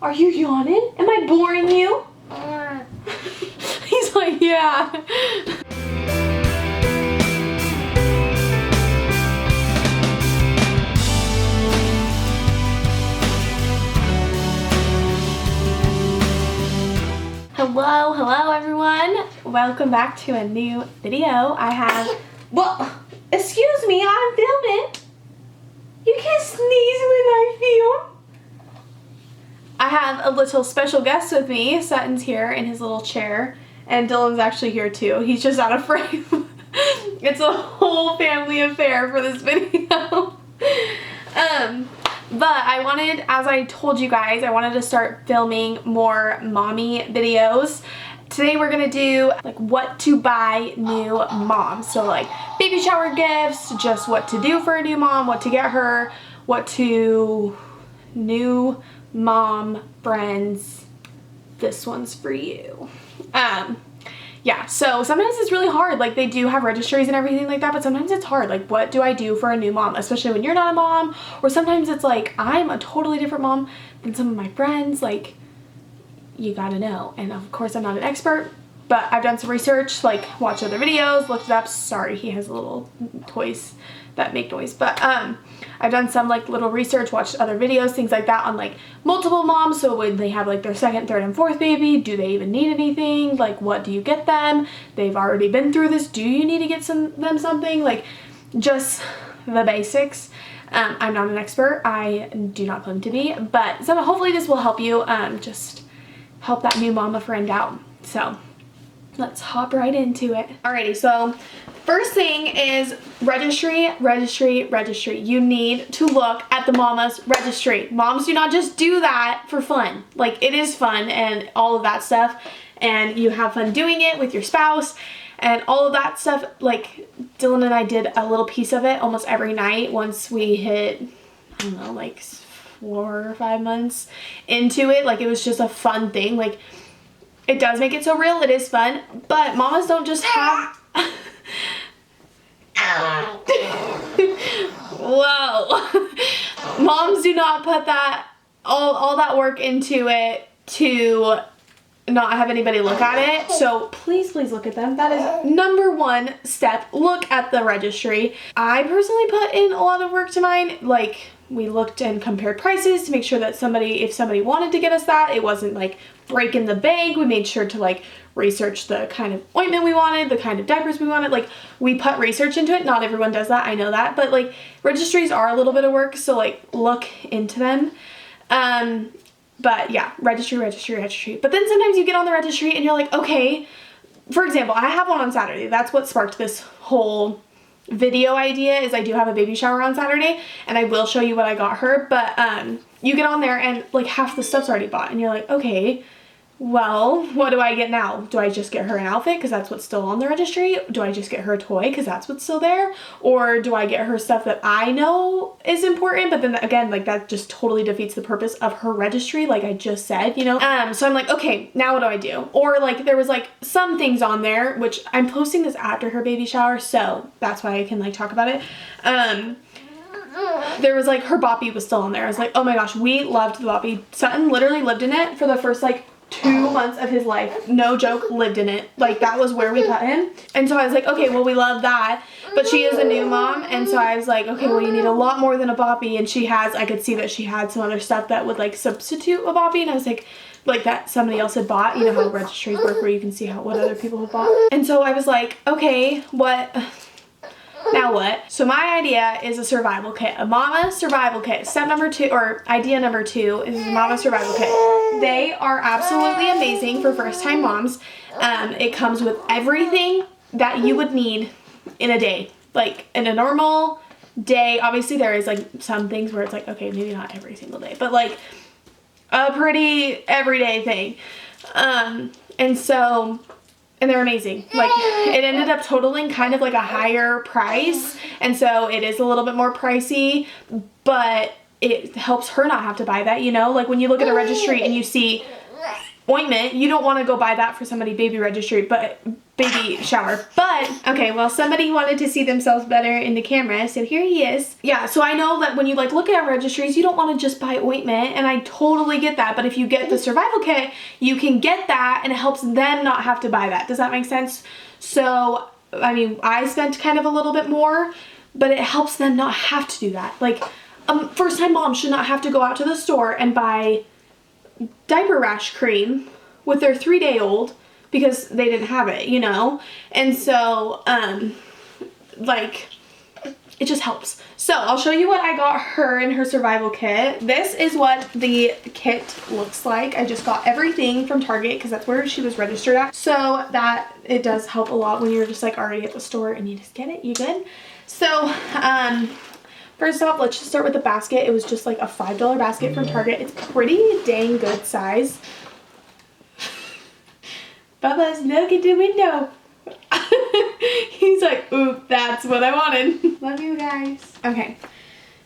Are you yawning? Am I boring you? He's like, yeah. Hello everyone. Welcome back to a new video. I have, well, excuse me, I'm filming. You can't sneeze when I film. I have a little special guest with me. Sutton's here in his little chair, and Dylan's actually here too. He's just out of frame. It's a whole family affair for this video. But I wanted, as I told you guys, I wanted to start filming more mommy videos. Today we're gonna do like what to buy new moms. So like baby shower gifts, just what to do for a new mom, what to get her, what to new mom friends. This one's for you. Yeah, so sometimes it's really hard. Like they do have registries and everything like that, but sometimes it's hard. Like what do I do for a new mom, especially when you're not a mom, or sometimes it's like I'm a totally different mom than some of my friends. Like you gotta know. And of course I'm not an expert, but I've done some research, like watched other videos, looked it up. Sorry, he has little toys that make noise, but I've done some like little research, watched other videos, things like that on like multiple moms. So when they have like their second, third, and fourth baby, do they even need anything? Like what do you get them? They've already been through this. Do you need to get them something? Like just the basics. I'm not an expert. I do not claim to be, but so hopefully this will help you just help that new mama friend out. So let's hop right into it. Alrighty, so first thing is registry. You need to look at the mama's registry. Moms do not just do that for fun. Like it is fun and all of that stuff, and you have fun doing it with your spouse and all of that stuff. Like Dylan and I did a little piece of it almost every night once we hit, I don't know, like 4 or 5 months into it. Like it was just a fun thing. Like it does make it so real. It is fun, but mamas don't just have whoa. Moms do not put that all that work into it to not have anybody look at it. So please look at them. That is number one step. Look at the registry. I personally put in a lot of work to mine. Like we looked and compared prices to make sure that if somebody wanted to get us that, it wasn't like breaking the bank. We made sure to like research the kind of ointment we wanted, the kind of diapers we wanted. Like we put research into it. Not everyone does that, I know that, but like registries are a little bit of work, so like look into them. But yeah, registry. But then sometimes you get on the registry and you're like, okay, for example, I have one on Saturday. That's what sparked this whole video idea, is I do have a baby shower on Saturday, and I will show you what I got her. But you get on there and like half the stuff's already bought, and you're like, okay, well, what do I get now? Do I just get her an outfit because that's what's still on the registry? Do I just get her a toy because that's what's still there? Or do I get her stuff that I know is important, but then again, like that just totally defeats the purpose of her registry, like I just said, you know? So I'm like, okay, now what do I do? Or like there was like some things on there, which I'm posting this after her baby shower, so that's why I can like talk about it. There was like her boppy was still on there. I was like, oh my gosh, we loved the boppy. Sutton literally lived in it for the first like 2 months of his life. No joke, lived in it. Like that was where we put him. And so I was like, okay, well we love that, but she is a new mom, and so I was like, okay, well you need a lot more than a boppy, and I could see that she had some other stuff that would like substitute a boppy, and I was like that somebody else had bought. You know how registries work where you can see what other people have bought. And so I was like, okay, now what? So my idea is a survival kit, a mama survival kit. Step number 2, or idea number 2, is a mama survival kit. They are absolutely amazing for first time moms. It comes with everything that you would need in a day. Like in a normal day, obviously there is like some things where it's like, okay, maybe not every single day, but like a pretty everyday thing. And they're amazing. Like it ended up totaling kind of like a higher price, and so it is a little bit more pricey, but it helps her not have to buy that, you know? Like when you look at a registry and you see ointment, you don't want to go buy that for somebody baby baby shower. But okay, well, somebody wanted to see themselves better in the camera, so here he is. Yeah, so I know that when you like look at registries, you don't want to just buy ointment, and I totally get that. But if you get the survival kit, you can get that, and it helps them not have to buy that. Does that make sense? So I mean, I spent kind of a little bit more, but it helps them not have to do that. Like, first-time mom should not have to go out to the store and buy diaper rash cream with their 3-day-old because they didn't have it, you know? And so, like, it just helps. So I'll show you what I got her in her survival kit. This is what the kit looks like. I just got everything from Target because that's where she was registered at. So that it does help a lot when you're just like already at the store and you just get it, you good? So, first off, let's just start with the basket. It was just like a $5 basket from Target. It's pretty dang good size. Bubba's look at the window. He's like, oop, that's what I wanted. Love you guys. Okay,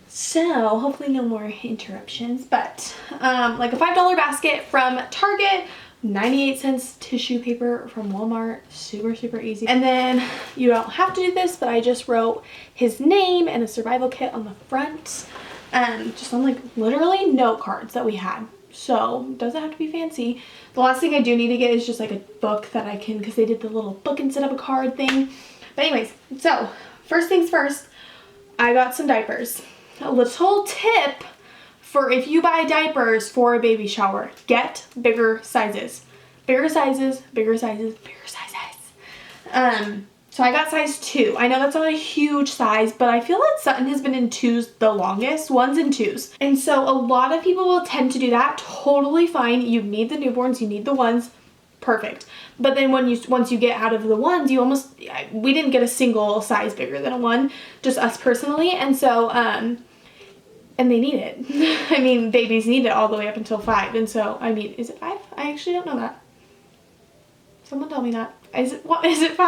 so hopefully no more interruptions, but like a $5 basket from Target, 98 cents tissue paper from Walmart, super easy. And then you don't have to do this, but I just wrote his name and a survival kit on the front, just on like literally note cards that we had. So it doesn't have to be fancy. The last thing I do need to get is just like a book that I can, because they did the little book instead of a card thing. But anyways, so first things first, I got some diapers. A little tip for if you buy diapers for a baby shower, get bigger sizes. Bigger sizes, bigger sizes, bigger sizes. So I got size 2. I know that's not a huge size, but I feel that Sutton has been in 2s the longest, 1s and 2s. And so a lot of people will tend to do that. Totally fine. You need the newborns, you need the 1s. Perfect. But then once you get out of the 1s, you almost, we didn't get a single size bigger than a 1, just us personally. And so, and they need it. I mean, babies need it all the way up until 5. And so, I mean, is it 5? I actually don't know that. Someone tell me that. Is it 5?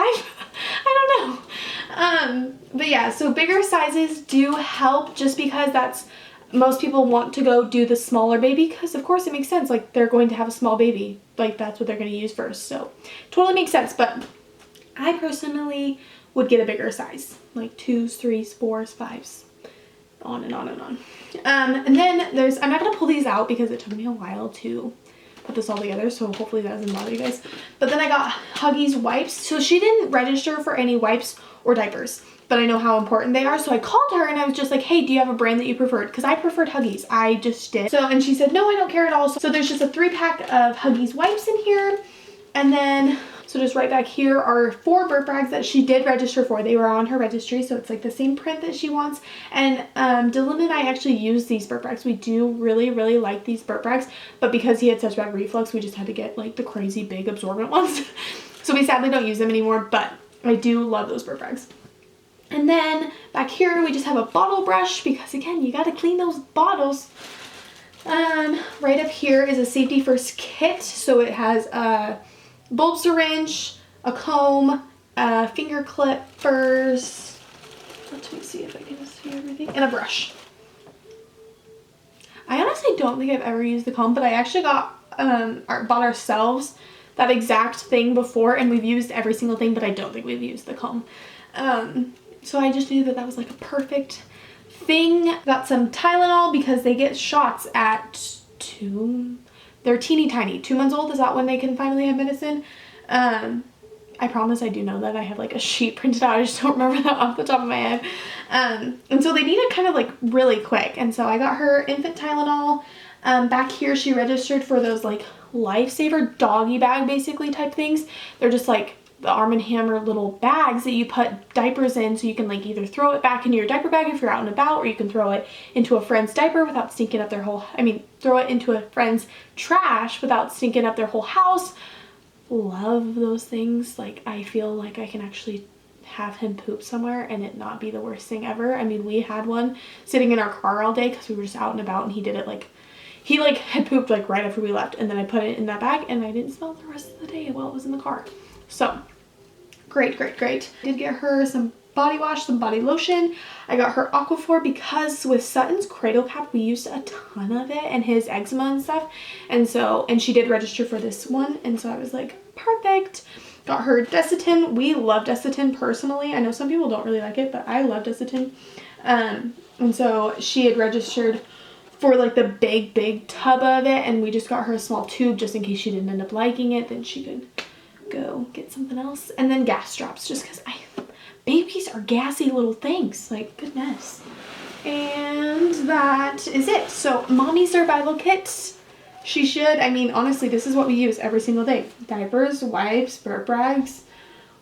I don't know. But yeah, so bigger sizes do help just because that's, most people want to go do the smaller baby because of course it makes sense. Like they're going to have a small baby. Like that's what they're going to use first. So totally makes sense. But I personally would get a bigger size, like 2s, 3s, 4s, 5s, on and on and on. And then I'm not going to pull these out because it took me a while to put this all together, so hopefully that doesn't bother you guys. But then I got Huggies wipes. So she didn't register for any wipes or diapers, but I know how important they are. So I called her and I was just like, hey, do you have a brand that you preferred? Because I preferred Huggies. I just did. So, and she said, no, I don't care at all. So there's just a 3-pack of Huggies wipes in here. And then, so just right back here are 4 burp bags that she did register for. They were on her registry, so it's like the same print that she wants. And Dylan and I actually use these burp bags. We do really like these burp bags, but because he had such bad reflux, we just had to get like the crazy big absorbent ones. So we sadly don't use them anymore, but I do love those burp bags. And then back here we just have a bottle brush because again, you gotta clean those bottles. Right up here is a safety first kit. So it has a bulb syringe, a comb, finger clippers, let me see if I can see everything, and a brush. I honestly don't think I've ever used the comb, but I actually bought ourselves that exact thing before, and we've used every single thing, but I don't think we've used the comb. So I just knew that was like a perfect thing. Got some Tylenol because they get shots at 2, they're teeny tiny. 2 months old, is that when they can finally have medicine? I promise I do know that. I have like a sheet printed out. I just don't remember that off the top of my head. And so they need it kind of like really quick. And so I got her infant Tylenol. Back here she registered for those like lifesaver doggy bag basically type things. They're just like the Arm & Hammer little bags that you put diapers in, so you can like either throw it back into your diaper bag if you're out and about, or you can throw it into a friend's diaper without stinking up their whole, throw it into a friend's trash without stinking up their whole house. Love those things. Like I feel like I can actually have him poop somewhere and it not be the worst thing ever. I mean, we had one sitting in our car all day because we were just out and about, and he did it like, he like had pooped like right after we left, and then I put it in that bag and I didn't smell it the rest of the day while it was in the car. So great. Did get her some body wash, some body lotion. I got her Aquaphor because with Sutton's cradle cap we used a ton of it, and his eczema and stuff, and so, and she did register for this one, and so I was like, perfect. Got her Desitin. We love Desitin personally. I know some people don't really like it, but I love Desitin. And so she had registered for like the big tub of it, and we just got her a small tube just in case she didn't end up liking it, then she could go get something else. And then gas drops, just because babies are gassy little things, like goodness. And that is it. So mommy survival kits. She should, I mean, honestly, this is what we use every single day. Diapers, wipes, burp rags,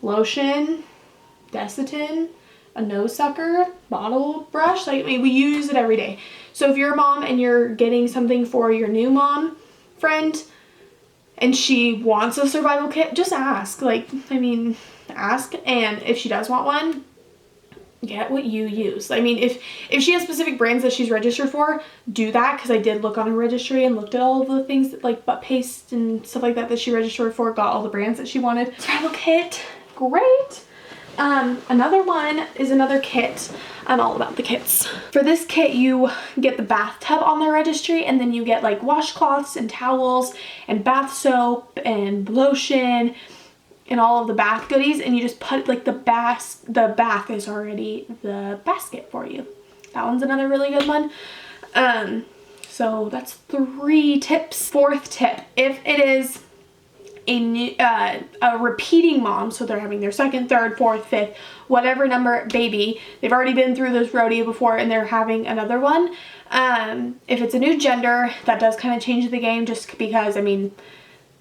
lotion, Desitin, a nose sucker, bottle brush. Like, I mean, we use it every day. So if you're a mom and you're getting something for your new mom friend and she wants a survival kit, just ask. Like, I mean, ask. And if she does want one, get what you use. I mean, if she has specific brands that she's registered for, do that, because I did look on her registry and looked at all of the things that, like butt paste and stuff like that she registered for, got all the brands that she wanted. Survival kit, great. Another one is another kit. I'm all about the kits. For this kit, you get the bathtub on the registry, and then you get like washcloths and towels and bath soap and lotion and all of the bath goodies, and you just put like the bath is already the basket for you. That one's another really good one. So that's 3 tips. 4th tip, if it is a repeating mom, so they're having their 2nd, 3rd, 4th, 5th, whatever number baby, they've already been through this rodeo before and they're having another one. If it's a new gender, that does kind of change the game, just because, I mean,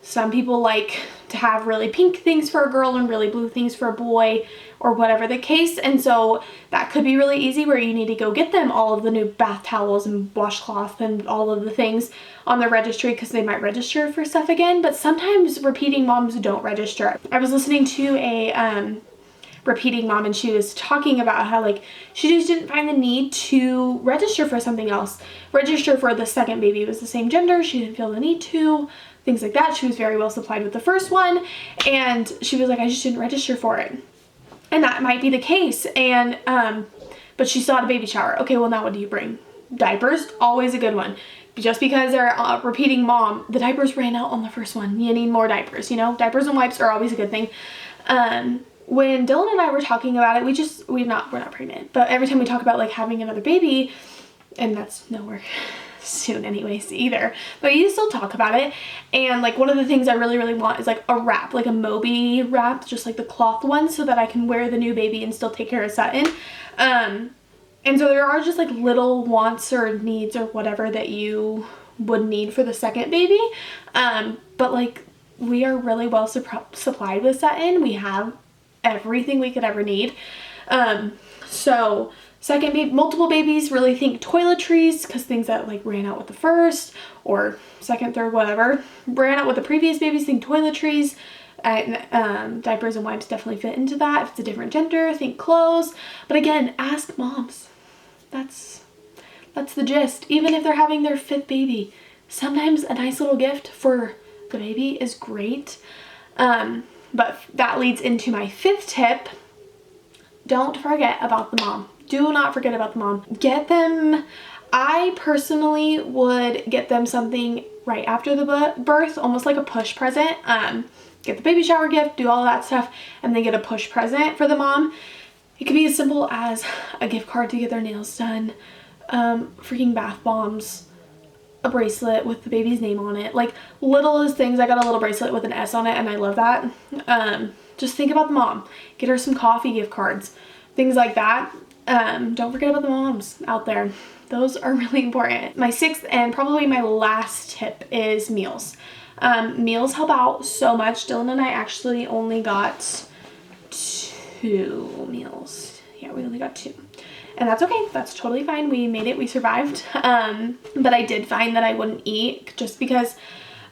some people like to have really pink things for a girl and really blue things for a boy, or whatever the case. And so that could be really easy, where you need to go get them all of the new bath towels and washcloth and all of the things on the registry, because they might register for stuff again. But sometimes repeating moms don't register. I was listening to a repeating mom, and she was talking about how like she just didn't find the need to register for something else. Register for the 2nd baby. It was the same gender. She didn't feel the need to. Things like that. She was very well supplied with the first one, and she was like, I just didn't register for it. And that might be the case. And but she saw at a baby shower. Okay, well now what do you bring? Diapers, always a good one. Just because they're a repeating mom, the diapers ran out on the first one. You need more diapers, you know? Diapers and wipes are always a good thing. When Dylan and I were talking about it, we're not pregnant, but every time we talk about like having another baby, and that's nowhere soon anyways either, but you still talk about it. And like one of the things I really want is like a wrap, like a Moby wrap, just like the cloth one, so that I can wear the new baby and still take care of Sutton. And so there are just like little wants or needs or whatever that you would need for the 2nd baby, but like we are really well supplied with Sutton. We have everything we could ever need. So 2nd baby, multiple babies, really think toiletries, because things that like ran out with the first, or 2nd, 3rd, whatever, ran out with the previous babies, think toiletries. And diapers and wipes definitely fit into that. If it's a different gender, think clothes. But again, ask moms. That's the gist. Even if they're having their 5th baby, sometimes a nice little gift for the baby is great. But that leads into my 5th tip. Don't forget about the mom. Do not forget about the mom. Get them, I personally would get them something right after the birth, almost like a push present. Get the baby shower gift, do all that stuff, and then get a push present for the mom. It could be as simple as a gift card to get their nails done, freaking bath bombs, a bracelet with the baby's name on it, like littlest things. I got a little bracelet with an S on it, and I love that. Just think about the mom. Get her some coffee gift cards, things like that. Don't forget about the moms out there. Those are really important. My 6th and probably my last tip is meals. Meals help out so much. Dylan and I actually only got 2 meals. Yeah, we only got 2. And that's okay. That's totally fine. We made it. We survived. But I did find that I wouldn't eat, just because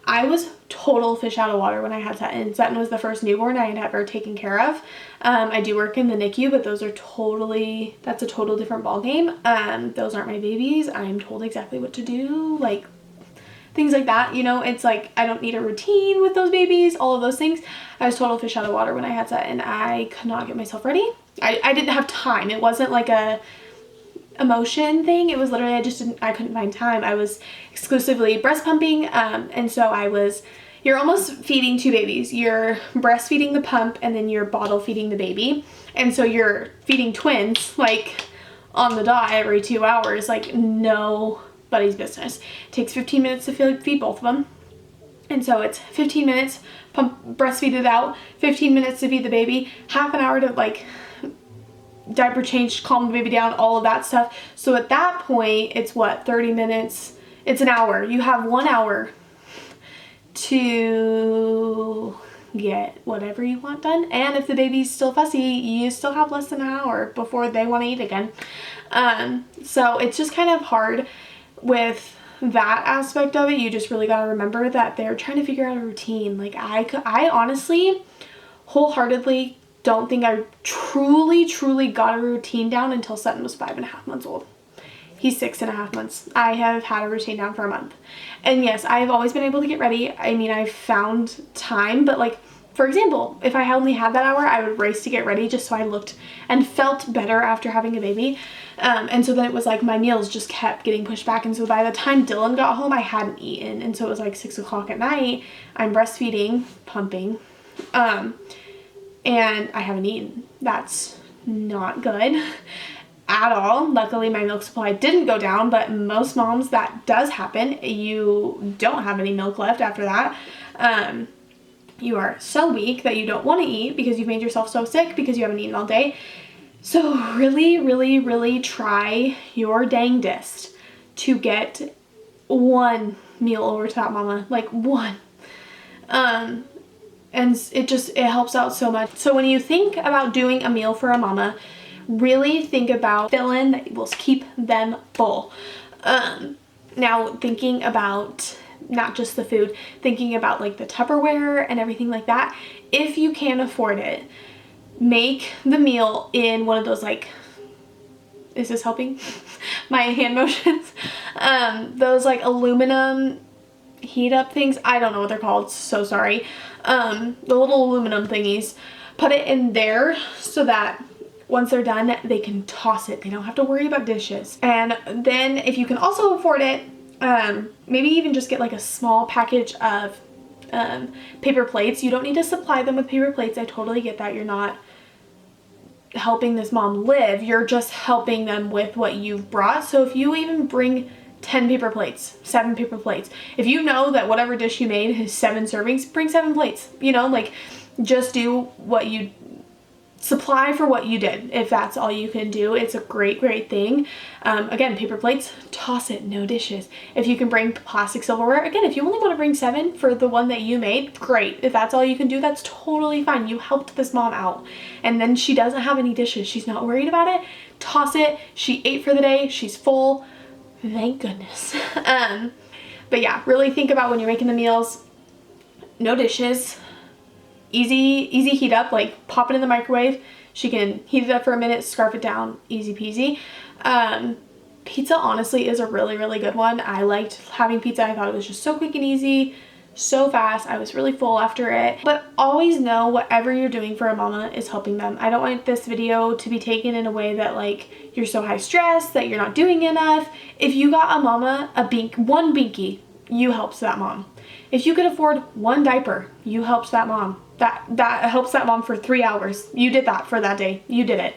I was total fish out of water when I had Sutton. Sutton was the first newborn I had ever taken care of. I do work in the NICU, but that's a total different ballgame. Those aren't my babies. I'm told exactly what to do, like things like that, you know. It's like I don't need a routine with those babies, all of those things. I was total fish out of water when I had Sutton. I could not get myself ready. I didn't have time. It wasn't like a emotion thing. It was literally I couldn't find time. I was exclusively breast pumping, and so I was you're almost feeding two babies. You're breastfeeding the pump and then you're bottle feeding the baby. And so you're feeding twins like on the dot every 2 hours, like nobody's business. It takes 15 minutes to feed both of them. And so it's 15 minutes, breastfeed it out, 15 minutes to feed the baby, half an hour to like diaper change, calm the baby down, all of that stuff. So at that point, it's what, 30 minutes? It's an hour. You have 1 hour to get whatever you want done. And if the baby's still fussy, you still have less than an hour before they want to eat again. So it's just kind of hard with that aspect of it. You just really got to remember that they're trying to figure out a routine. Like I honestly, wholeheartedly don't think I truly got a routine down until Sutton was 5.5 months old. He's 6.5 months. I have had a routine down for a month. And yes, I've always been able to get ready. I mean, I've found time, but like, for example, if I only had that hour, I would race to get ready just so I looked and felt better after having a baby. And so then it was like my meals just kept getting pushed back. And so by the time Dylan got home, I hadn't eaten. And so it was like 6 o'clock at night. I'm breastfeeding, pumping, and I haven't eaten. That's not good at all. Luckily, my milk supply didn't go down, but most moms, that does happen. You don't have any milk left after that. You are so weak that you don't want to eat because you've made yourself so sick because you haven't eaten all day. So really try your dangdest to get one meal over to that mama, like one. And it helps out so much. So when you think about doing a meal for a mama, really think about fill-in that will keep them full. Now thinking about not just the food, thinking about like the Tupperware and everything like that. If you can afford it, make the meal in one of those, like, is this helping? My hand motions. Those like aluminum heat up things. I don't know what they're called. So sorry. The little aluminum thingies. Put it in there so that once they're done, they can toss it. They don't have to worry about dishes. And then if you can also afford it, maybe even just get like a small package of paper plates. You don't need to supply them with paper plates. I totally get that. You're not helping this mom live. You're just helping them with what you've brought. So if you even bring 10 paper plates, 7 paper plates, if you know that whatever dish you made has 7 servings, bring 7 plates. You know, like, just do what you supply for what you did. If that's all you can do, it's a great thing. Again, paper plates, toss it, no dishes. If you can bring plastic silverware, again, if you only want to bring 7 for the one that you made, great. If that's all you can do, that's totally fine. You helped this mom out. And then she doesn't have any dishes. She's not worried about it. Toss it. She ate for the day. She's full. Thank goodness. But yeah, really think about when you're making the meals, no dishes. Easy heat up, like pop it in the microwave. She can heat it up for a minute, scarf it down, easy peasy. Pizza honestly is a really good one. I liked having pizza. I thought it was just so quick and easy, so fast. I was really full after it. But always know whatever you're doing for a mama is helping them. I don't want this video to be taken in a way that like you're so high stress that you're not doing enough. If you got a mama one binky, you helped that mom. If you could afford one diaper, you helped that mom. That helps that mom for 3 hours. You did that for that day. You did it.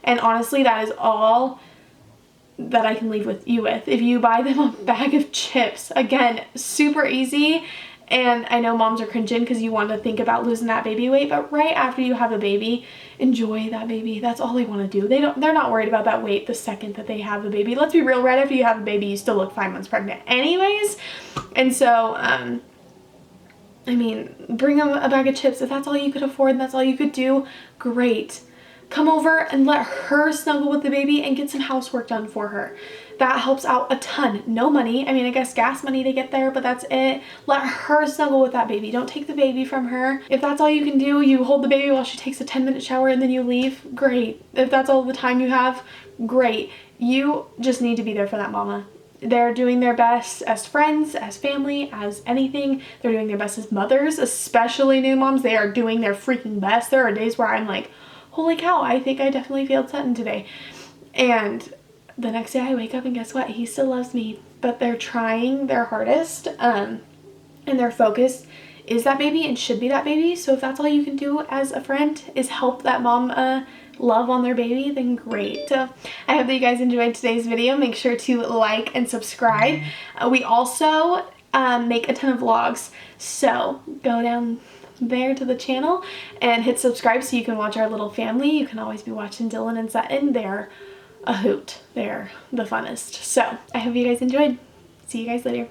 And honestly, that is all that I can leave with you with. If you buy them a bag of chips, again, super easy. And I know moms are cringing because you want to think about losing that baby weight, but right after you have a baby, enjoy that baby. That's all they want to do. They're not worried about that weight the second that they have a baby. Let's be real, right after you have a baby, you still look 5 months pregnant anyways. And so, I mean, bring them a bag of chips. If that's all you could afford and that's all you could do, great. Come over and let her snuggle with the baby and get some housework done for her. That helps out a ton. No money. I mean, I guess gas money to get there, but that's it. Let her snuggle with that baby. Don't take the baby from her. If that's all you can do, you hold the baby while she takes a 10-minute shower and then you leave, great. If that's all the time you have, great. You just need to be there for that mama. They're doing their best as friends, as family, as anything. They're doing their best as mothers, especially new moms. They are doing their freaking best. There are days where I'm like, holy cow, I think I definitely failed Sutton today. And the next day I wake up and guess what? He still loves me. But they're trying their hardest, and their focus is that baby and should be that baby. So if that's all you can do as a friend is help that mom love on their baby, then great. So I hope that you guys enjoyed today's video. Make sure to like and subscribe. We also make a ton of vlogs, so go down there to the channel and hit subscribe so you can watch our little family. You can always be watching Dylan and Sutton. They're a hoot. They're the funnest. So I hope you guys enjoyed. See you guys later.